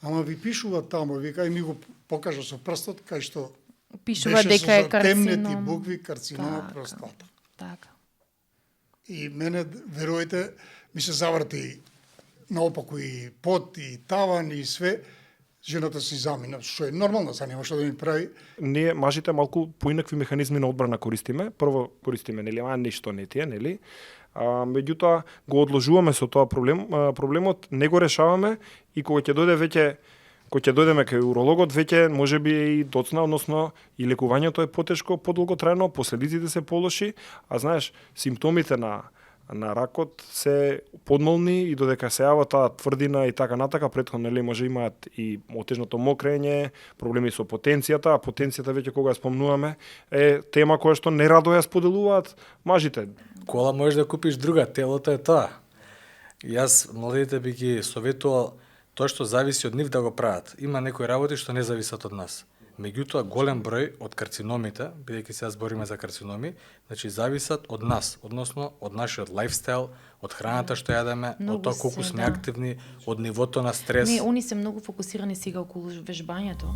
Ама ви пишува тамо, вика и ми го покажа со прстот, кај што Пишува беше дека е со темнети карцином. букви карцинома Така, простата. Така. И мене, верувате, ми се заврти наопаку и под, и таван, и све. Жената си замина, што е нормално, са нема што да ми прави. Ние, мажите, малку поинакви механизми на одбрана користиме. Прво користиме, нели, ништо не тие, нели? Меѓутоа, го одложуваме со тоа проблемот, не го решаваме и кога ќе дојдеме кај урологот, веќе можеби и доцна, односно и лекувањето е потешко, подолготрајно, последиците се полоши, а знаеш, симптомите на ракот се подмолни и додека се јава таа тврдина и така натака, претходно нели може имаат и отежното мокрење, проблеми со потенцијата, а потенцијата веќе кога ја спомнуваме е тема која што не радо ја споделуваат мажите. Кола можеш да купиш друга, телото е тоа. Јас младите би ги советувал тоа што зависи од нив да го прават. Има некои работи што не зависат од нас. Меѓутоа, голем број од карциномите, бидејќи сега збориме за карциноми, значи зависат од нас, односно од нашиот лајфстайл, од храната што јадеме, од тоа колку сме активни, од нивото на стрес. Не, они се многу фокусирани сега околу вежбањето.